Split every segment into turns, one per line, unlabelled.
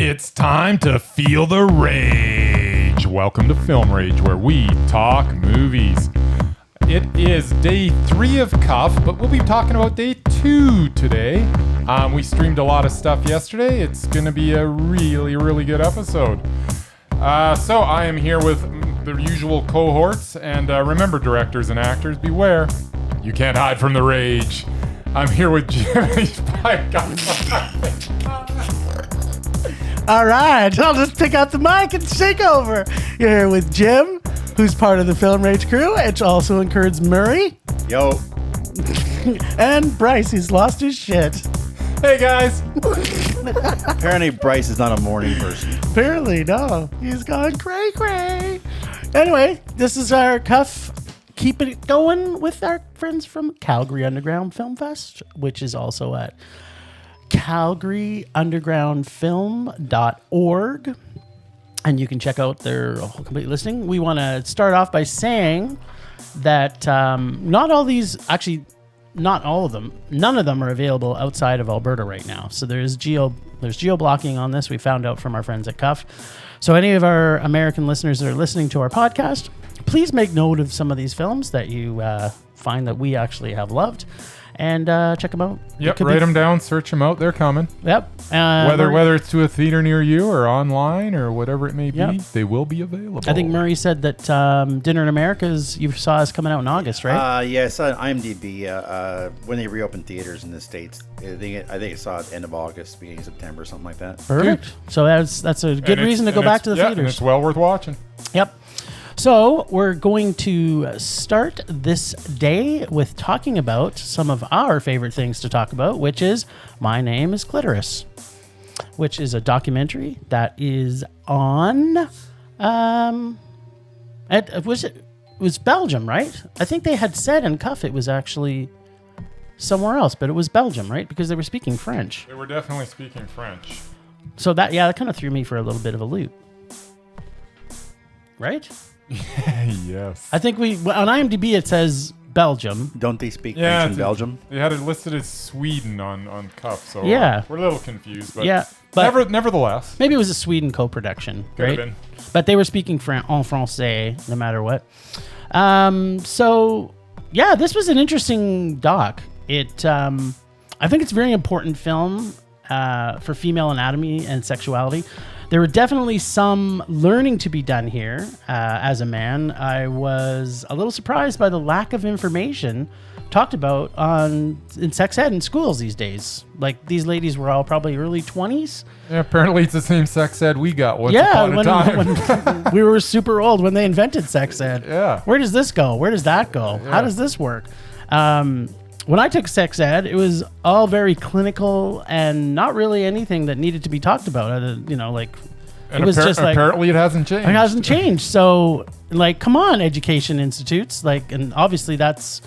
It's time to feel the rage. Welcome to Film Rage, where we talk movies. It is day 3 of Cuff, but we'll be talking about day 2 today. We streamed a lot of stuff yesterday. It's going to be a really, really good episode. So I am here with the usual cohorts, and remember, directors and actors, beware. You can't hide from the rage. I'm here with Jimmy.
All right, I'll just pick out the mic and take over. You're here with Jim, who's part of the Film Rage crew. It also includes Murray.
Yo.
And Bryce, who's lost his shit.
Hey, guys.
Apparently Bryce is not a morning person.
Apparently, no. He's gone cray-cray. Anyway, this is our Cuff. Keep it going with our friends from Calgary Underground Film Fest, which is also at calgaryundergroundfilm.org, and you can check out their whole complete listing. We want to start off by saying that not all of them, none of them are available outside of Alberta right now. So there's geo-blocking on this. We found out from our friends at Cuff. So any of our American listeners that are listening to our podcast, please make note of some of these films that you find that we actually have loved. And check them out.
Yep, write them down, search them out. They're coming.
Yep.
Whether it's to a theater near you or online or whatever it may be, they will be available.
I think Murray said that Dinner in America's, you saw us coming out in August, right?
Yes, on IMDb, when they reopened theaters in the States, I think I saw it end of August, beginning of September, something like that.
Perfect.
Dude.
So that's a good reason to go back to the theaters.
And it's well worth watching.
Yep. So we're going to start this day with talking about some of our favorite things to talk about, which is My Name is Clitoris, which is a documentary that is on, it was Belgium, right? I think they had said in Cuff it was actually somewhere else, but it was Belgium, right? Because they were speaking French.
They were definitely speaking French.
So that kind of threw me for a little bit of a loop. Right?
Yes.
I think on IMDb it says Belgium.
Don't they speak French in Belgium?
They had it listed as Sweden on Cuff, so
yeah.
We're a little confused. But nevertheless.
Maybe it was a Sweden co-production, right?
Could have been.
But they were speaking en français no matter what. So, yeah, this was an interesting doc. I think it's a very important film for female anatomy and sexuality. There were definitely some learning to be done here. As a man, I was a little surprised by the lack of information talked about in sex ed in schools these days. Like, these ladies were all probably early 20s.
Yeah, apparently it's the same sex ed we got once upon a time.
When we were super old when they invented sex ed.
Yeah.
Where does this go? Where does that go?
Yeah.
How does this work? When I took sex ed, it was all very clinical and not really anything that needed to be talked about. It was just like,
apparently it hasn't changed.
It hasn't changed. So, come on, education institutes. And obviously that's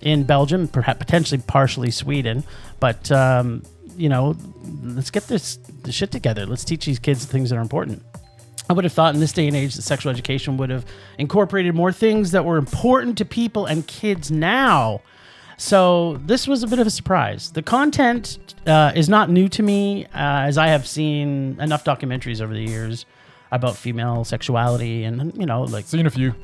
in Belgium, perhaps potentially partially Sweden. But let's get this shit together. Let's teach these kids things that are important. I would have thought in this day and age that sexual education would have incorporated more things that were important to people and kids now. So this was a bit of a surprise. The content is not new to me, as I have seen enough documentaries over the years about female sexuality and,
seen a few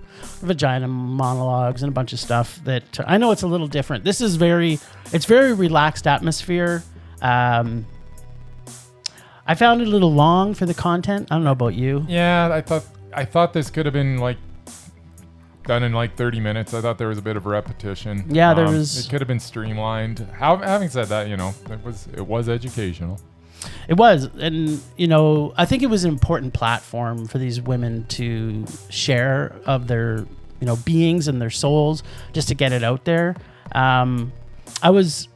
vagina monologues and a bunch of stuff that I know it's a little different. This is very relaxed atmosphere. I found it a little long for the content. I don't know about you.
Yeah, I thought this could have been done in 30 minutes. I thought there was a bit of repetition.
Yeah, there was.
It could have been streamlined. Having said that, it was educational.
It was, and I think it was an important platform for these women to share of their beings and their souls, just to get it out there. I was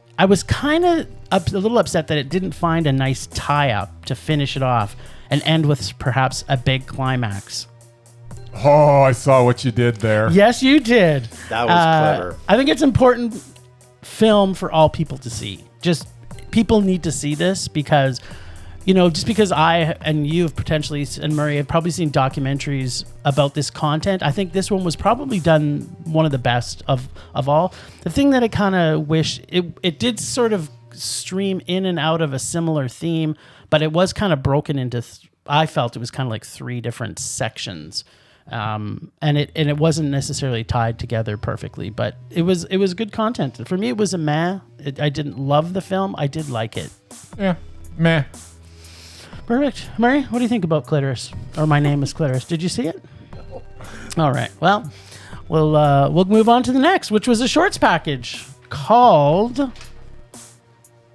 kind of a little upset that it didn't find a nice tie-up to finish it off and end with perhaps a big climax.
Oh, I saw what you did there.
Yes, you did.
That was clever.
I think it's important film for all people to see. Just people need to see this because, just because I and you have potentially, and Murray have probably seen documentaries about this content, I think this one was probably done one of the best of all. The thing that I kind of wish, it did sort of stream in and out of a similar theme, but it was kind of broken into. I felt it was kind of like 3 different sections, and it wasn't necessarily tied together perfectly. But it was good content for me. It was a meh. I didn't love the film. I did like it.
Yeah, meh.
Perfect. Murray, what do you think about Clitoris? Or My Name is Clitoris? Did you see it? No. All right. Well, we'll move on to the next, which was a shorts package called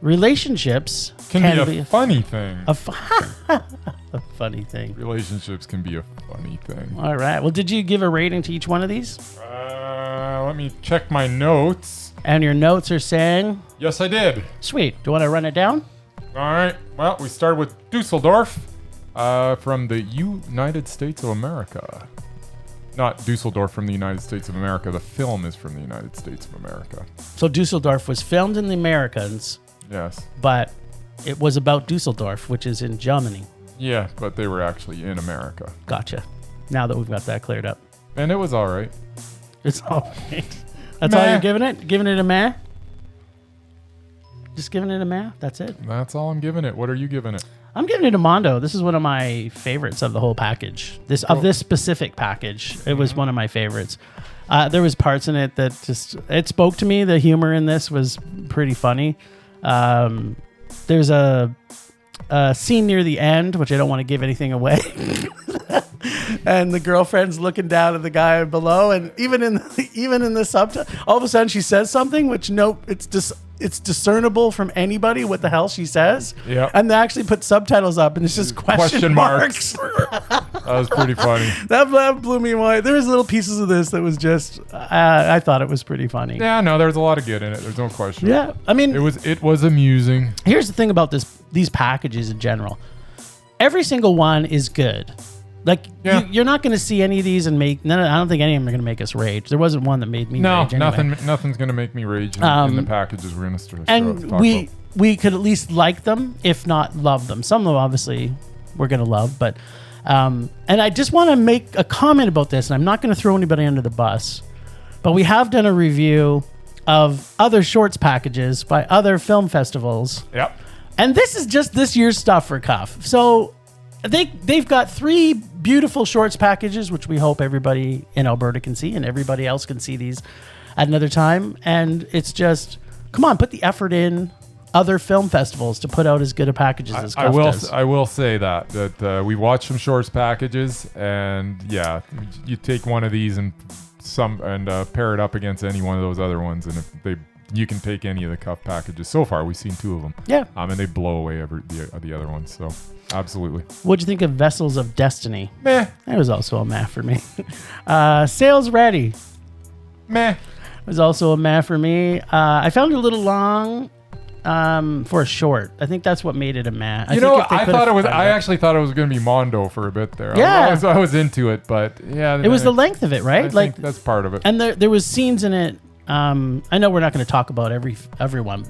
Relationships
Can be a funny thing.
A funny thing.
Relationships can be a funny thing.
All right. Well, did you give a rating to each one of these?
Let me check my notes.
And your notes are saying?
Yes, I did.
Sweet. Do you want to run it down?
All right. Well, we started with Dusseldorf from the United States of America. Not Dusseldorf from the United States of America. The film is from the United States of America.
So Dusseldorf was filmed in the Americas.
Yes.
But it was about Dusseldorf, which is in Germany.
Yeah, but they were actually in America.
Gotcha. Now that we've got that cleared up.
And it was all right.
It's all right. That's
Meh.
all you're giving it? Giving it a meh? Just giving it a meh? That's it?
That's all I'm giving it. What are you giving it?
I'm giving it a Mondo. This is one of my favorites of the whole package. Of this specific package. It was one of my favorites. There was parts in it that it spoke to me. The humor in this was pretty funny. There's a scene near the end, which I don't want to give anything away. And the girlfriend's looking down at the guy below, and even in the subtitle, all of a sudden she says something which it's discernible from anybody what the hell she says.
Yeah.
And they actually put subtitles up, and it's just question marks.
That was pretty funny.
That blew me away. There was little pieces of this that was just I thought it was pretty funny.
Yeah, no, there's a lot of good in it. There's no question.
Yeah, I mean,
it was amusing.
Here's the thing about these packages in general. Every single one is good. Like, you're not going to see any of these and I don't think any of them are going to make us rage. There wasn't one that made me rage anyway.
Nothing's going to make me rage in the packages we're going to start
and we could at least like them, if not love them. Some of them, obviously, we're going to love. But and I just want to make a comment about this, and I'm not going to throw anybody under the bus, but we have done a review of other shorts packages by other film festivals.
Yep.
And this is just this year's stuff for Cuff. So they've got 3 beautiful shorts packages, which we hope everybody in Alberta can see, and everybody else can see these at another time. And it's just, come on, put the effort in other film festivals to put out as good a packages as Cuff does.
I will say that we watched some shorts packages, and yeah, you take one of these and pair it up against any one of those other ones, and you can take any of the Cuff packages. So far, we've seen 2 of them.
Yeah.
And they blow away the other ones. So, absolutely.
What'd you think of Vessels of Destiny?
Meh.
That was also a meh for me. Sales Ready.
Meh.
It was also a meh for me. I found it a little long for a short. I think that's what made it a meh. I
actually thought it was going to be Mondo for a bit there.
Yeah.
I was into it, but yeah.
It was the length of it, right?
I think that's part of it.
And there was scenes in it. I know we're not going to talk about everyone,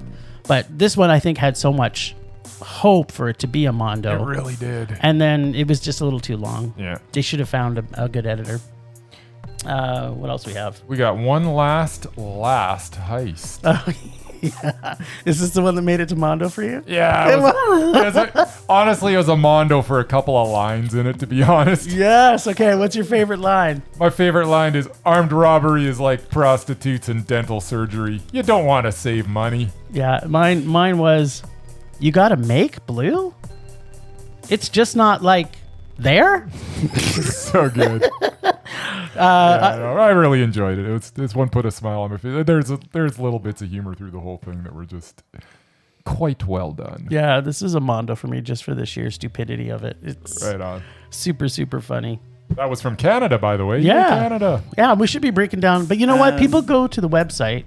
but this one I think had so much hope for it to be a Mondo.
It really did.
And then it was just a little too long.
Yeah.
They should have found a good editor. What else we have?
We got one last heist.
Oh, yeah. Is this the one that made it to Mondo for you?
Yeah. Honestly, it was a Mondo for a couple of lines in it, to be honest.
Yes. Okay. What's your favorite line?
My favorite line is, armed robbery is like prostitutes and dental surgery. You don't want to save money.
Yeah. Mine was, you got to make blue? It's just not like there?
So good. I really enjoyed it. This one put a smile on my face. There's little bits of humor through the whole thing that were just quite well done.
Yeah, this is a Mondo for me just for the sheer stupidity of it. It's
right on.
Super, super funny.
That was from Canada, by the way.
Yeah.
Canada.
Yeah, we should be breaking down. But you know what? People go to the website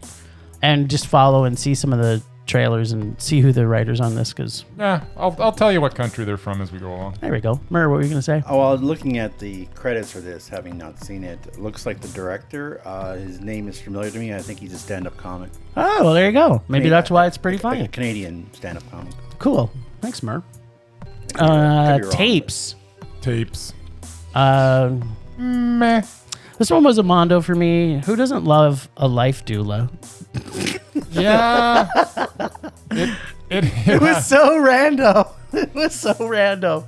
and just follow and see some of the trailers and see who the writers on this, because
I'll tell you what country they're from as we go along.
There we go. Murray, what were you going to say?
Oh, well, looking at the credits for this, having not seen it, it looks like the director, his name is familiar to me. I think he's a stand-up comic.
Oh, well, there you go. Maybe that's why it's pretty funny.
A Canadian stand-up comic.
Cool. Thanks, Mur. Tapes.
Meh.
This one was a Mondo for me. Who doesn't love a life doula?
Yeah. It
was so random. It was so random.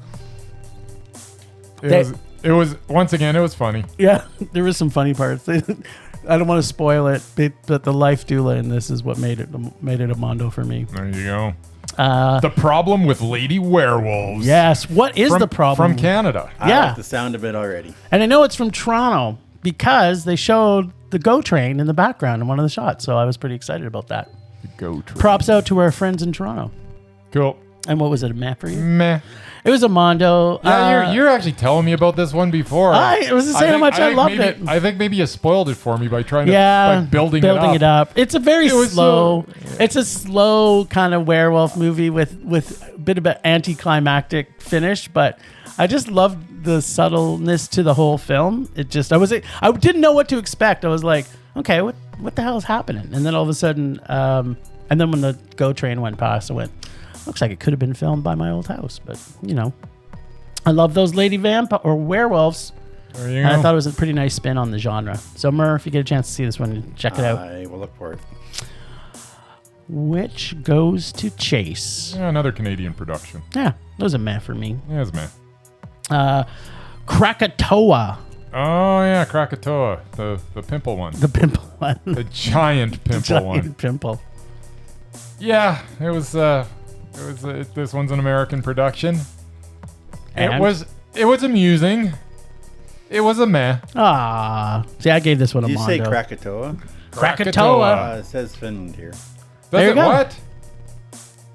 It was once again. It was funny.
Yeah, there was some funny parts. I don't want to spoil it, but the life doula in this is what made it a mondo for me.
There you go. The problem with lady werewolves.
Yes. What is the problem?
From Canada?
I
Yeah.
like the sound of it already.
And I know it's from Toronto because they showed the GO train in the background in one of the shots. So I was pretty excited about that.
The GO train.
Props out to our friends in Toronto.
Cool.
And what was it, a meh for you?
Meh.
It was a mondo.
Yeah, you're actually telling me about this one before.
I was saying how much I loved it.
I think maybe you spoiled it for me by trying to by building it up.
It's a very slow. It's a slow kind of werewolf movie with a bit of an anticlimactic finish, but I just loved the subtleness to the whole film. I didn't know what to expect. I was like, okay, what the hell is happening? And then all of a sudden, and then when the GO train went past, I went, looks like it could have been filmed by my old house, but I love those lady vampire or werewolves.
There you
and
go.
I thought it was a pretty nice spin on the genre. So Murr, if you get a chance to see this one, check it out.
I will look for it.
Which goes to Chase.
Yeah, another Canadian production.
Yeah, that was a meh for me.
Yeah, it's meh.
Krakatoa.
Oh yeah, Krakatoa, the pimple one,
The pimple one.
the giant pimple one.
Giant pimple.
Yeah, it was. This one's an American production.
And?
It was amusing. It was a meh.
Ah, see, I gave this one a
Did you
mondo.
say Krakatoa?
Krakatoa.
It says Finland here.
Does
There you
it
go.
what?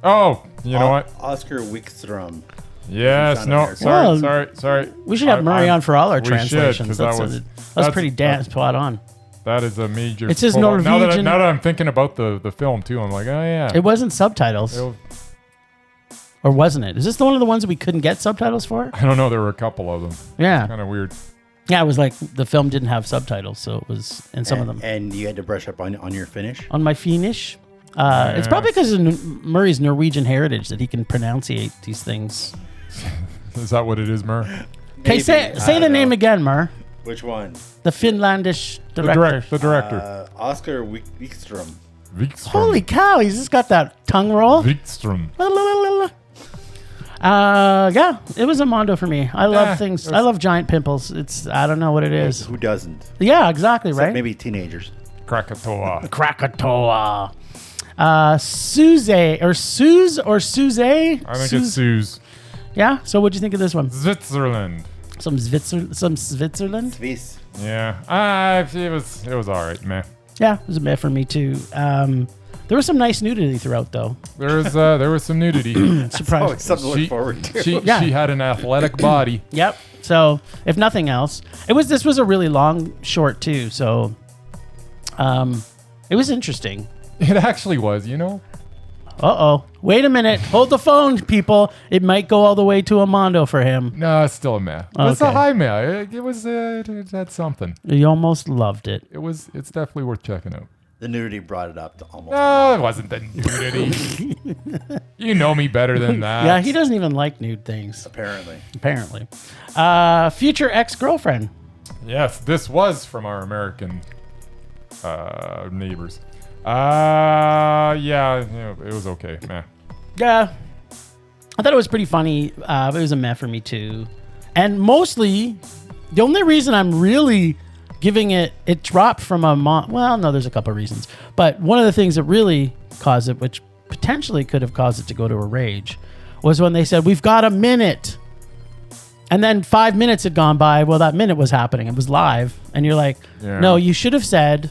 Oh, you know what?
Oscar Wickstrom.
Yes,
Sound
no,
American.
sorry.
We should have Murray on for all our
we should, 'cause
translations.
that
That's
was-
pretty damn spot on.
That is a major.
It says
pull. Now
Norwegian.
that I'm thinking about the film too, I'm like, oh yeah.
It wasn't subtitles,
It-
or wasn't it? Is this one of the ones that we couldn't get subtitles for?
I don't know. There were a couple of them.
Yeah.
Kind of weird.
Yeah, it was like the film didn't have subtitles, so it was in some of them.
And you had to brush up on your Finnish?
On my Finnish, it's probably because of Murray's Norwegian heritage that he can pronunciate these things.
Is that what it is, Mur?
Okay, say the name again, Mur.
Which one?
The Finlandish
The
director.
director.
Oscar Wickstrom.
Wikström.
Holy cow, he's just got that tongue roll.
Wikström.
Yeah, it was a mondo for me. I love
Yeah,
things.
it was-
I love giant pimples. I don't know what it is.
Who doesn't?
Yeah, exactly,
Except
right?
maybe teenagers.
Krakatoa.
Krakatoa. Suze or Suze or Suze?
I think it's Suze.
Yeah. So what'd you think of this one?
Switzerland.
Some Switzerland?
Swiss.
Yeah. It was all right, man.
Yeah, it was a meh for me too. There was some nice nudity throughout, though.
There was some nudity.
Oh,
Surprise.
it's something to look forward to.
She
Yeah.
had an athletic body.
Yep. So if nothing else, this was a really long short too. So, it was interesting.
It actually was, you know.
Uh-oh. Wait a minute. Hold the phone, people. It might go all the way to a mondo for him.
No, it's still a meh. It's a
Okay.
high meh. It was it had something.
You almost loved it.
It's definitely worth checking out.
The nudity brought it up to almost.
No, it wasn't the nudity. You know me better than that.
Yeah, he doesn't even like nude things,
Apparently.
apparently. Future ex-girlfriend.
Yes, this was from our American neighbors. Yeah, it was okay, man.
Yeah. I thought it was pretty funny. It was a meh for me too. And mostly, the only reason I'm really giving it dropped from well, no, there's a couple of reasons. But one of the things that really caused it, which potentially could have caused it to go to a rage, was when they said, we've got a minute. And then 5 minutes had gone by. Well, that minute was happening. It was live. And you're like,
Yeah.
no, you should have said,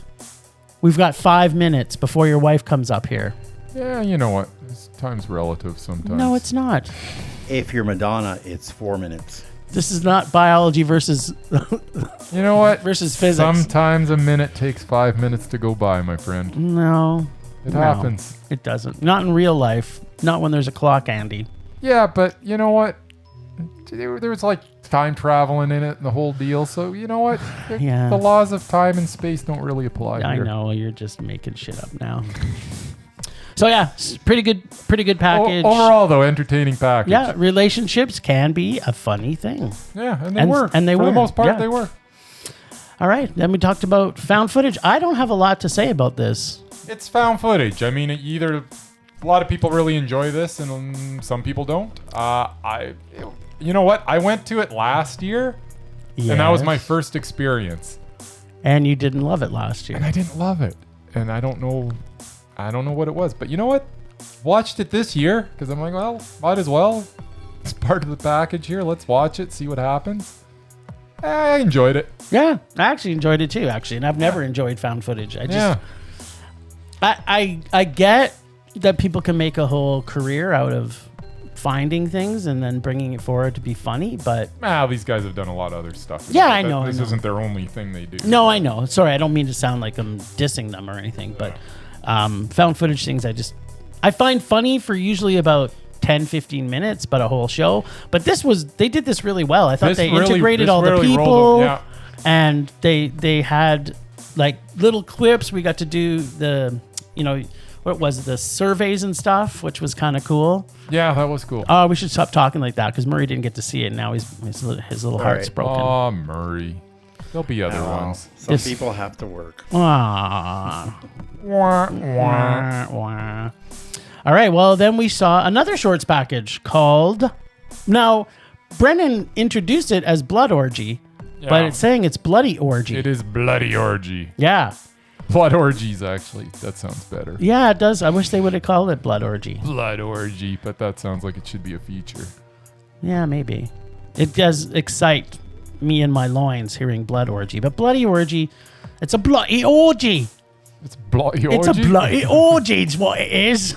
we've got 5 minutes before your wife comes up here.
Yeah, you know what? Time's relative sometimes.
No, it's not.
If you're Madonna, it's 4 minutes.
This is not biology versus
You know what?
versus physics.
Sometimes a minute takes 5 minutes to go by, my friend.
No.
It
No,
happens.
It doesn't. Not in real life. Not when there's a clock, Andy.
Yeah, but you know what? There was like time traveling in it and the whole deal. So you know what?
Yeah.
The laws of time and space don't really apply
I
here.
know you're just making shit up now. So yeah, pretty good package.
Overall, though, entertaining package.
Yeah, relationships can be a funny thing.
Yeah, and they
And-
were.
and they
For
were,
the most part,
yeah.
they were.
All right, then we talked about found footage. I don't have a lot to say about this.
It's found footage. I mean, a lot of people really enjoy this, and some people don't. You know what? I went to it last year, and that was my
Yes.
first experience.
And you didn't love it last year.
And I didn't love it. And I don't know what it was. But you know what? Watched it this year because I'm like, well, might as well. It's part of the package here. Let's watch it, see what happens. I enjoyed it.
Yeah, I actually enjoyed it too, actually. And I've never enjoyed found footage. I get that people can make a whole career out of finding things and then bringing it forward to be funny, but
These guys have done a lot of other stuff.
Yeah, I know,
This
I know.
isn't their only thing they do.
no, I know. Sorry, I don't mean to sound like I'm dissing them or anything, but found footage things I find funny for usually about 10, 15 minutes, but a whole show. But they did this really well. I thought
This
they
really-
integrated
this
all the
really
people,
rolled them,
and they had like little clips. We got to do the, what was it, the surveys and stuff, which was kind of cool.
Yeah, that was cool.
Oh, we should stop talking like that because Murray didn't get to see it. And now his little heart's
right.
broken.
Oh, Murray. There'll be other ones.
Some
This-
people have to work.
Aww.
Wah, wah.
Wah, wah. All right, well, then we saw another shorts package called... Now, Brennan introduced it as Blood Orgy, but
Yeah.
it's saying it's Bloody Orgy.
It is Bloody Orgy.
Yeah.
Blood Orgies, actually. That sounds better.
Yeah, it does. I wish they would have called it Blood Orgy.
Blood Orgy, but that sounds like it should be a feature.
Yeah, maybe. It does excite me in my loins hearing Blood Orgy, but Bloody Orgy, it's a bloody orgy.
It's Bloody Orgy?
It's a bloody orgy, is what it is.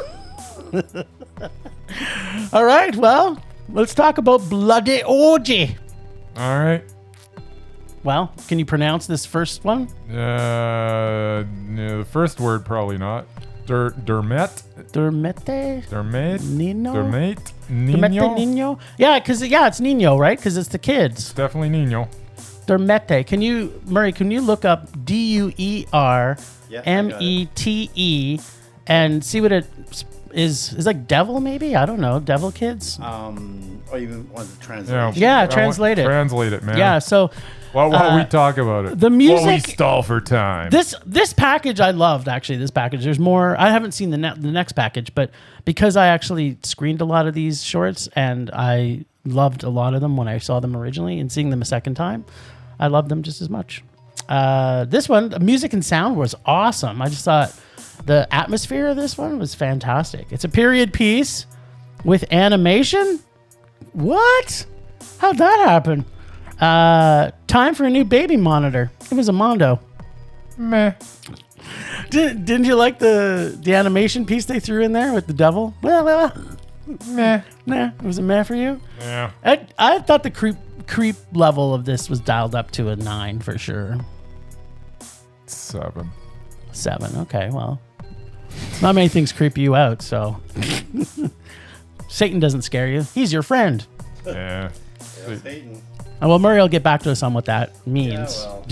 All right, well, let's talk about Bloody Orgy.
All right.
Well, can you pronounce this first one?
No, the first word, probably not. Dermet?
Dermete?
Dermate?
Nino?
Dermate?
Dermete
Nino?
Nino? Yeah, it's Nino, right? Because it's the kids.
Definitely Nino.
Dermete. Murray, can you look up DUERMETE and see what it is like devil maybe? I don't know. Devil kids?
You want the translation?
Yeah, translate it.
Translate it, man.
Yeah, so
While we talk about it.
the
While we
music-
stall for time.
this package I loved, actually, this package. There's more. I haven't seen the next package, but because I actually screened a lot of these shorts and I loved a lot of them when I saw them originally, and seeing them a second time, I loved them just as much. This one, the music and sound was awesome. I just thought the atmosphere of this one was fantastic. It's a period piece with animation. What? How'd that happen? Time for a new baby monitor. It was a Mondo.
Meh.
Didn't you like the animation piece they threw in there with the devil? Well,
Meh.
nah, it was a meh for you.
Yeah.
I thought the creep level of this was dialed up to a 9 for sure.
7.
7. Okay, well, not many things creep you out, so Satan doesn't scare you. He's your friend.
Yeah.
Satan.
Oh, well, Murray will get back to us on what that means.
Yeah, well.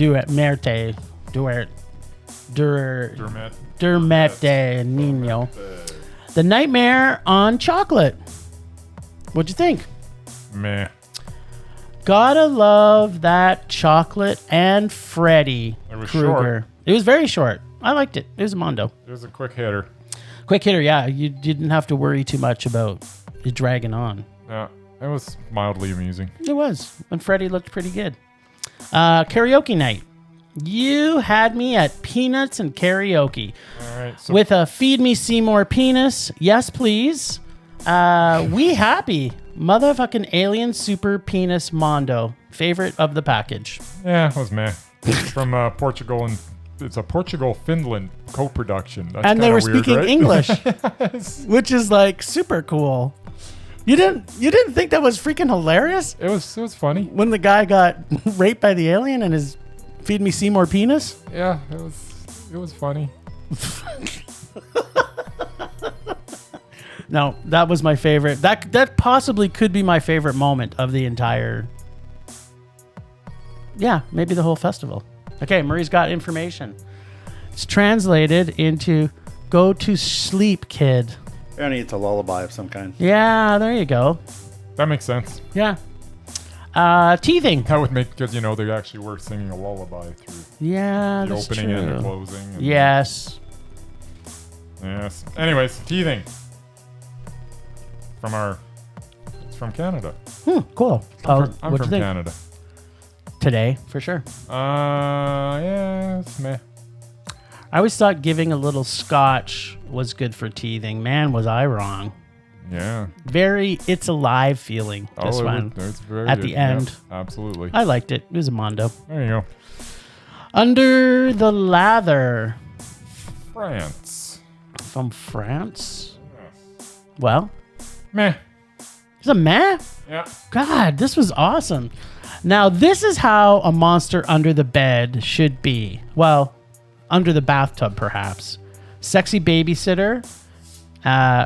Dermete Nino. The Nightmare on Chocolate. What'd you think?
Meh.
Gotta love that Chocolate and Freddy
It was
Krueger.
short.
It was very short. I liked it. It was a Mondo.
It was a quick hitter.
Quick hitter, yeah. You didn't have to worry too much about it dragging on.
Yeah. It was mildly amusing.
It was. And Freddy looked pretty good. Karaoke night. You had me at peanuts and karaoke.
All right. So
With a Feed Me Seymour penis. Yes, please. We happy. Motherfucking alien super penis Mondo. Favorite of the package.
yeah, it was meh. It's from Portugal, and it's a Portugal-Finland co-production. That's
And they
kinda
were
weird,
speaking
right?
English, which is like super cool. You didn't think that was freaking hilarious
It was funny.
when the guy got raped by the alien and his Feed Me Seymour penis?
Yeah, it was funny.
No, that was my favorite. That possibly could be my favorite moment of the entire. Yeah, maybe the whole festival. Okay, Murray's got information. It's translated into "Go to sleep, kid."
Apparently it's a lullaby of some kind.
Yeah, there you go.
That makes sense.
Yeah. Teething.
That would make, because they actually were singing a lullaby through
Yeah,
the
that's
opening
true.
and the closing. And
Yes.
Yes. Anyways, teething. It's from Canada.
Cool.
I'm
What'd you
from
think?
Canada.
Today, for sure.
Yeah, it's meh.
I always thought giving a little scotch was good for teething. Man, was I wrong.
Yeah.
Very It's Alive feeling, this one.
It's very
At the
good. Yeah,
end.
absolutely.
I liked it. It was a Mondo.
There you go.
Under the Lather.
France.
From France? Well,
Meh.
it's a meh?
Yeah.
God, this was awesome. Now, this is how a monster under the bed should be. Well, under the bathtub, perhaps. Sexy babysitter.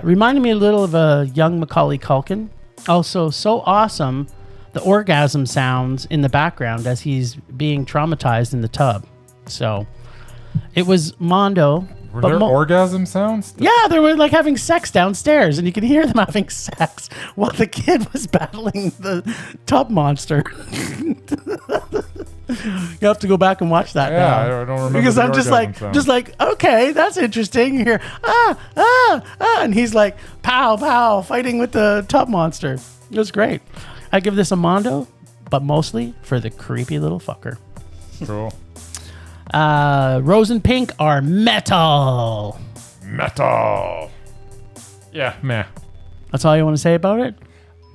Reminded me a little of a young Macaulay Culkin. Also, so awesome, the orgasm sounds in the background as he's being traumatized in the tub. So, it was Mondo.
Were there orgasm sounds?
Yeah, they were like having sex downstairs, and you could hear them having sex while the kid was battling the tub monster. You have to go back and watch that now.
I don't remember
because
the
I'm just like, okay, that's interesting. You hear and he's like pow pow fighting with the tub monster. It was great. I give this a Mondo, but mostly for the creepy little fucker.
Cool.
Rose and Pink are metal.
Metal. Yeah, meh.
That's all you want to say about it?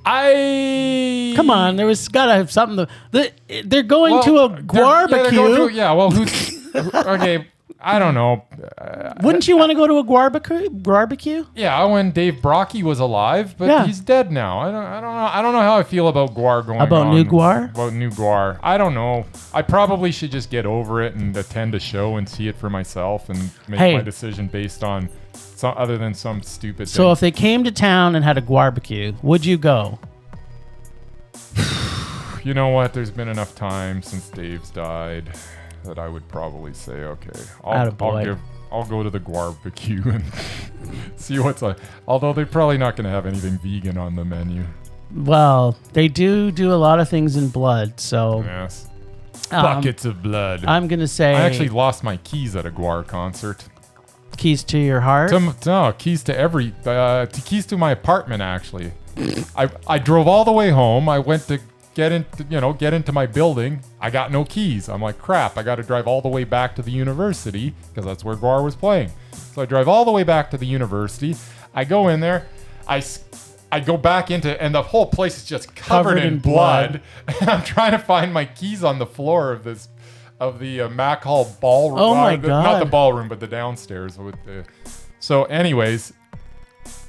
Come on, there was gotta have something. They're going to a barbecue.
Who's okay? I don't know.
Wouldn't you want to go to a barbecue?
Yeah, when Dave Brockie was alive, but he's dead now. I don't know. I don't know how I feel about Guar going
about
on.
New Guar?
About New Guar. I don't know. I probably should just get over it and attend a show and see it for myself and make my decision based on other than some stupid thing.
So if they came to town and had a barbecue, would you go?
You know what? There's been enough time since Dave's died that I would probably say, okay, I'll go to the barbecue and see what's on. Although they're probably not going to have anything vegan on the menu.
Well, they do a lot of things in blood, so
yes, buckets of blood.
I'm gonna say
I actually lost my keys at a Guar concert.
Keys to your heart?
No, keys to keys to my apartment. Actually, I drove all the way home. I went to get into my building. I got no keys. I'm like, crap. I got to drive all the way back to the university because that's where Guar was playing. So I drive all the way back to the university. I go in there. I go back into, and the whole place is just covered in blood. And I'm trying to find my keys on the floor of the Mac Hall ballroom.
Oh my God.
Not the ballroom, but the downstairs. So anyways,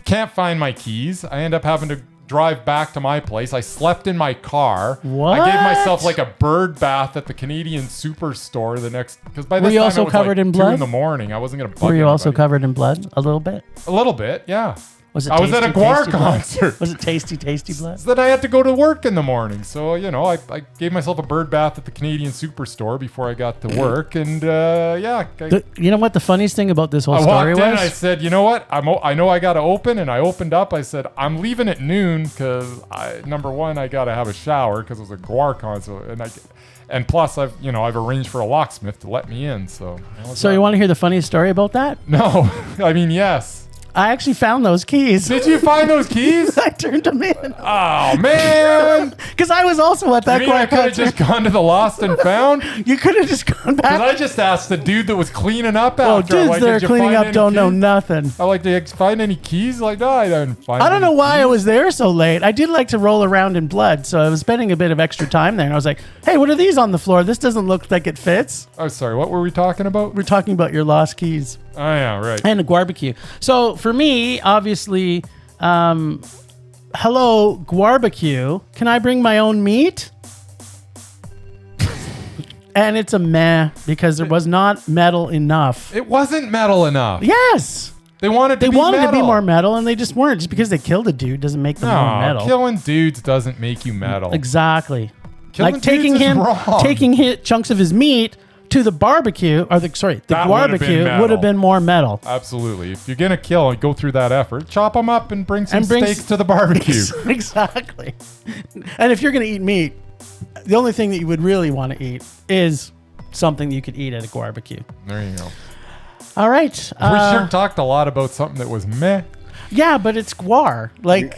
can't find my keys. I end up having to drive back to my place. I slept in my car.
What?
I gave myself like a bird bath at the Canadian Superstore the next, because by this
Were you
time
also
it was
covered
like
in
2
blood?
in the morning. I wasn't going to bug
Were you also
anybody.
covered in blood? A little bit?
A little bit, yeah.
Was it
I was at a Guar concert.
Was it tasty blood?
So then I had to go to work in the morning. So, I gave myself a bird bath at the Canadian Superstore before I got to work. And,
you know what the funniest thing about this whole story
was? I walked in and I
was?
said, you know what? I know I got to open. And I opened up. I said, I'm leaving at noon because, number one, I got to have a shower because it was a Guar concert. And plus, I've arranged for a locksmith to let me in. So
you want to hear the funniest story about that?
No. I mean, yes.
I actually found those keys.
Did you find those keys?
I turned them in.
Oh, man.
Because I was also at that
You mean I could have just gone to the lost and found?
You could have just gone back.
Because I just asked the dude that was cleaning up
Oh,
after.
dudes
like,
that are
did you
cleaning
find
up don't
any
know
keys?
nothing.
I like, did you find any keys? Like, no, I didn't find
I don't know
any
why I
keys.
was there so late. I did like to roll around in blood, so I was spending a bit of extra time there. And I was like, hey, what are these on the floor? This doesn't look like it fits.
Oh, sorry. What were we talking about?
We're talking about your lost keys.
Oh, yeah, right.
And a barbecue. So for me, obviously, hello, barbecue. Can I bring my own meat? And it's a meh because there was not metal enough.
It wasn't metal enough.
Yes.
They wanted to
be more metal, and they just weren't. Just because they killed a dude doesn't make them more metal.
Killing dudes doesn't make you metal.
Exactly.
Killing
like taking
dudes is
him,
wrong.
taking chunks of his meat to the barbecue, or the barbecue would have been more metal.
Absolutely. If you're gonna kill and go through that effort, chop them up and bring some steaks to the barbecue.
Exactly. And if you're gonna eat meat, the only thing that you would really want to eat is something that you could eat at a barbecue.
There you go.
All right.
We sure talked a lot about something that was meh.
Yeah, but it's Gwar. Like,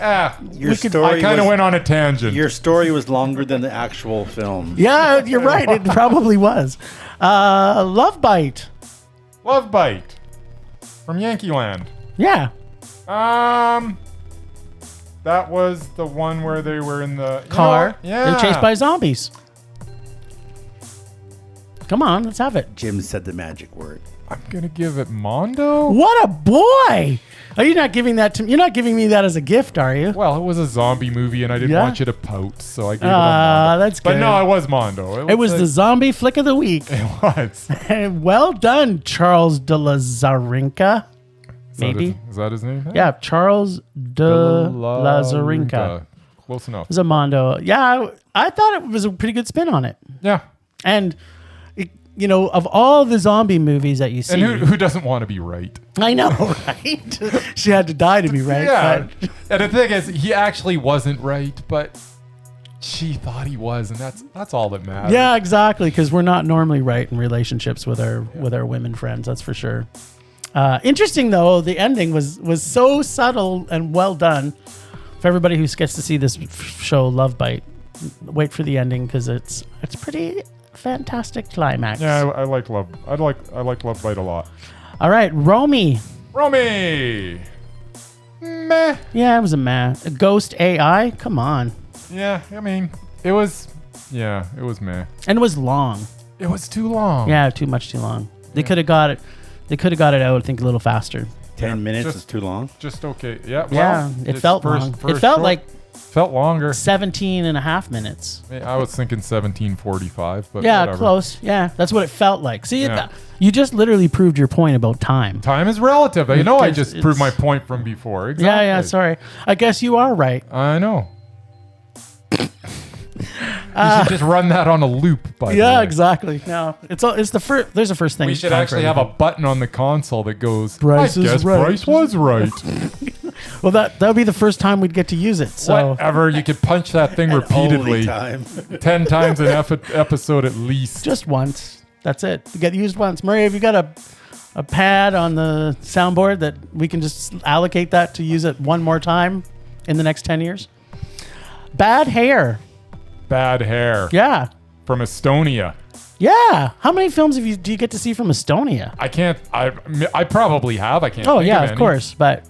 Your
we could-
story
I kind of
was-
went on a tangent.
Your story was longer than the actual film.
yeah, you're right. It probably was. Love Bite.
Love Bite from Yankee Land.
Yeah.
That was the one where they were in the
Car.
Yeah.
They're chased by zombies. Come on, let's have it.
Jim said the magic word.
I'm gonna give it Mondo.
What a boy! Are you not giving that to me? You're not giving me that as a gift, are you?
Well, it was a zombie movie, and I didn't
Yeah?
want you to pout, so I gave it a Mondo.
That's
But
good.
no, it was Mondo.
It was the zombie flick of the week.
It was.
Well done, Charles de la Zarinka. Maybe.
Is that his name?
Yeah, Charles de la Zarinka.
Close enough.
Zamando. Yeah, I thought it was a pretty good spin on it.
Yeah.
And, of all the zombie movies that you see.
And who doesn't want to be right?
I know, right? She had to die to be right.
Yeah.
But-
And the thing is, he actually wasn't right, but she thought he was, and that's all that matters.
yeah, exactly. Because we're not normally right in relationships with our women friends. That's for sure. Interesting though, the ending was so subtle and well done. For everybody who gets to see this show, Love Bite, wait for the ending because it's pretty fantastic climax.
Yeah, I like Love. I like Love Bite a lot.
All right, Romy.
Romy. Meh.
Yeah, it was a meh. A ghost AI. Come on.
Yeah, I mean, it was meh.
And it was long.
It was too long.
Yeah, too long. They could have got it. They could have got it out, I think, a little faster.
10 minutes
just-
is too long.
Just okay. Yeah. Well,
Yeah, it
it's
felt long. It felt like
felt longer.
17 and a half minutes.
I was thinking 17:45, but
Yeah,
whatever.
close. Yeah, that's what it felt like. See,
Yeah.
you just literally proved your point about time.
Time is relative. I know I
Because
just proved my
it's-
point from before. Exactly.
Yeah, sorry. I guess you are right.
I know. You should just run that on a loop. By the
Yeah,
way.
exactly. No, it's the first. There's a first thing.
We should
time
actually
for
have a
everything.
button on the console that goes.
Bryce
I
is
guess
right."
Bryce was right.
Well, that would be the first time we'd get to use it. So
Whatever. You could punch that thing
Only
repeatedly,
time.
10 times an episode at least.
just once. That's it. You get used once. Murray, have you got a pad on the soundboard that we can just allocate that to use it one more time in the next 10 years? Bad hair.
Bad hair
Yeah.
from Estonia.
Yeah. How many films do you get to see from Estonia?
I can't. I probably have. I can't.
Oh,
think
yeah,
of
of
any.
course. But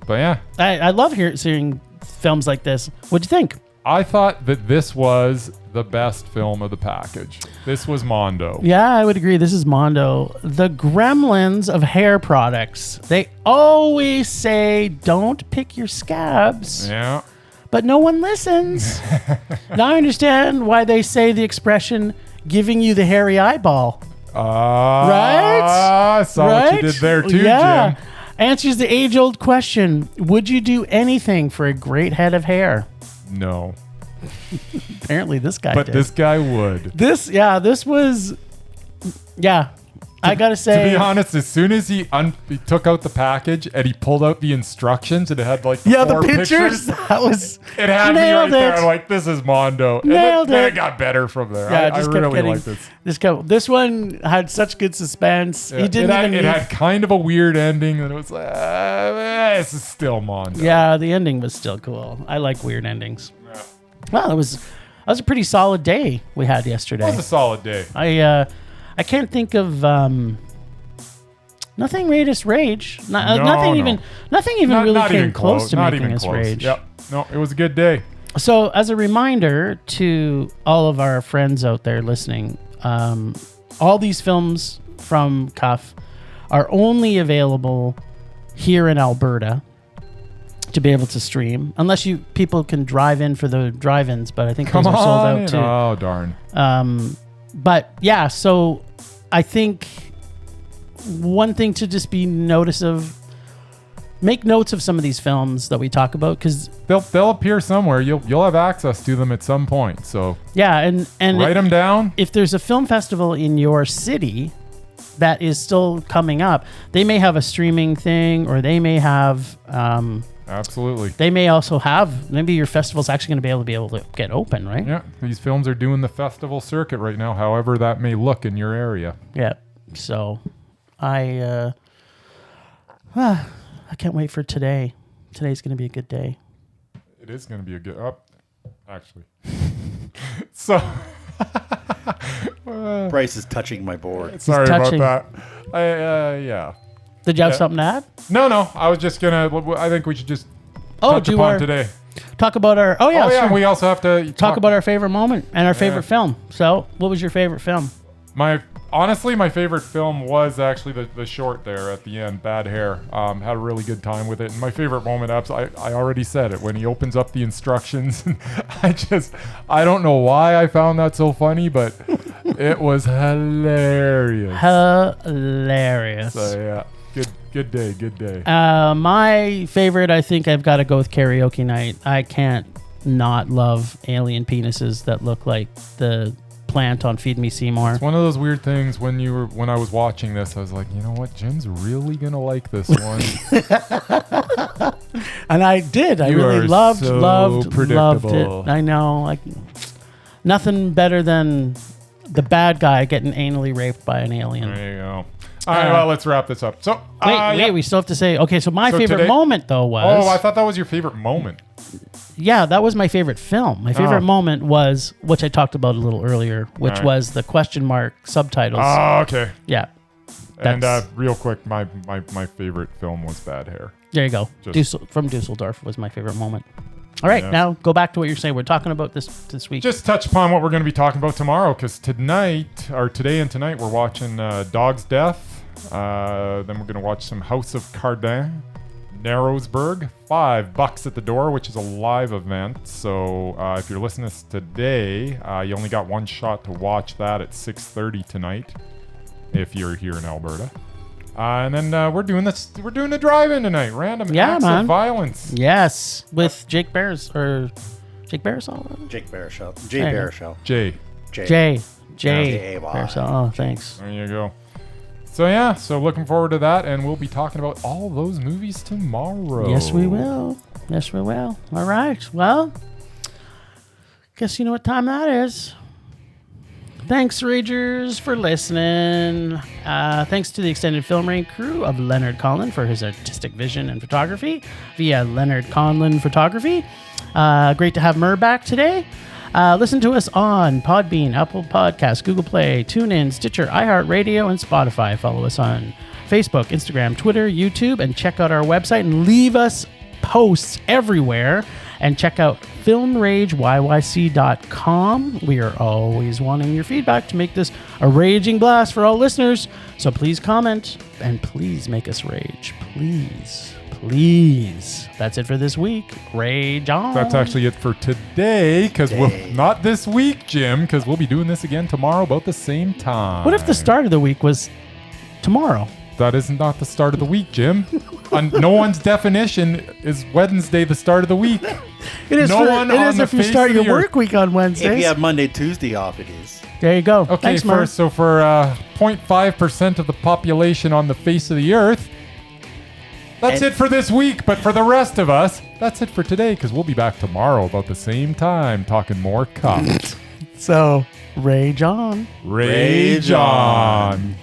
But yeah,
I love seeing films like this. What'd you think?
I thought that this was the best film of the package. This was Mondo.
Yeah, I would agree. This is Mondo. The gremlins of hair products. They always say, don't pick your scabs.
Yeah.
But no one listens. Now I understand why they say the expression giving you the hairy eyeball. Right?
Saw what you did there too,
Yeah.
Jim.
Answers the age-old question, would you do anything for a great head of hair?
No.
Apparently this guy
But
did.
this guy would.
This was, I gotta
To
say.
be honest, as soon as he took out the package and he pulled out the instructions and it had like
Yeah, the
four
pictures. That was
it had me right
nailed
there.
it.
I'm like, this is Mondo. And
Nailed
then
it.
it got better from there.
Yeah,
I
just kept
really
getting
like this.
This one had such good suspense.
Yeah,
He didn't
it had,
even.
it
need-
had kind of a weird ending, and it was like, this is still Mondo.
Yeah, the ending was still cool. I like weird endings.
Yeah.
Well, that was a pretty solid day we had
It
yesterday.
was a solid day.
I can't think of nothing made us rage. Nothing even really
not
came
even
close to
not
making
even
us
close.
rage.
Yep. No, it was a good day.
So, as a reminder to all of our friends out there listening, all these films from Cuff are only available here in Alberta to be able to stream, unless people can drive in for the drive-ins. But I think those are sold out too.
Oh darn.
But yeah, so I think one thing to just be make notes of some of these films that we talk about, because
They'll appear somewhere. You'll have access to them at some point. So
yeah, and
write them down.
if there's a film festival in your city that is still coming up, they may have a streaming thing, or they may have
Absolutely.
they may also have, maybe your festival's actually going to be able to get open, right?
Yeah, these films are doing the festival circuit right now, however that may look in your area.
Yeah. So I can't wait for today. today's going to be a good day.
It is going to be a good actually. So
Bryce is touching my board.
sorry
touching.
about that. Yeah.
Did you have something to add?
No. I was just gonna. I think we should just touch
do
upon
our
today.
talk about our. Oh yeah, sure.
We also have to
talk about our favorite moment and our favorite film. So, what was your favorite film?
Honestly, my favorite film was actually the short there at the end, Bad Hair. Had a really good time with it. And my favorite moment, I already said it, when he opens up the instructions. I don't know why I found that so funny, but it was hilarious.
Hilarious.
So yeah, good day.
My favorite, I think I've got to go with Karaoke Night. I can't not love alien penises that look like the plant on Feed Me Seymour.
It's one of those weird things when I was watching this, I was like, you know what, Jim's really gonna like this one.
And I did. I really loved it. I know, like nothing better than the bad guy getting anally raped by an alien.
There you go. All right, well, let's wrap this up. So
wait, we still have to say. Okay, so my favorite moment though was.
Oh, I thought that was your favorite moment.
Yeah, that was my favorite film. My favorite moment was, which I talked about a little earlier, which was the question mark subtitles.
Oh, okay.
Yeah.
And real quick, my favorite film was Bad Hair.
There you go. From Dusseldorf was my favorite moment. All right, now go back to what you're saying. We're talking about this week.
Just touch upon what we're going to be talking about tomorrow, because today and tonight, we're watching Dog's Death. Then we're going to watch some House of Cardin. Narrowsburg, $5 at the door, which is a live event. So if you're listening to this today, you only got one shot to watch that at 6:30 tonight, if you're here in Alberta. And then we're doing a drive-in tonight. Random acts of violence.
Yes, with Jake Barisal.
Jay Barisal.
Jay.
Barisal. Oh, thanks.
There you go. So looking forward to that, and we'll be talking about all those movies tomorrow.
Yes, we will. All right. Well, guess you know what time that is. Thanks, Ragers, for listening. Thanks to the extended Film Range crew of Leonard Conlon for his artistic vision and photography via Leonard Conlon Photography. Great to have Mur back today. Listen to us on Podbean, Apple Podcasts, Google Play, TuneIn, Stitcher, iHeartRadio, and Spotify. Follow us on Facebook, Instagram, Twitter, YouTube, and check out our website and leave us posts everywhere. And check out filmrageyyc.com. We are always wanting your feedback to make this a raging blast for all listeners. So please comment and please make us rage. Please. That's it for this week. Rage on.
That's actually it for today, because not this week, Jim, because we'll be doing this again tomorrow about the same time.
What if the start of the week was tomorrow?
That is not the start of the week, Jim. On no one's definition is Wednesday the start of the week.
It is. If you start your work week on Wednesdays.
If you have Monday, Tuesday off, it is.
There you go.
Okay,
thanks,
for 0.5% of the population on the face of the earth, that's it for this week. But for the rest of us, that's it for today, because we'll be back tomorrow about the same time talking more cops.
So, rage on.
Rage on.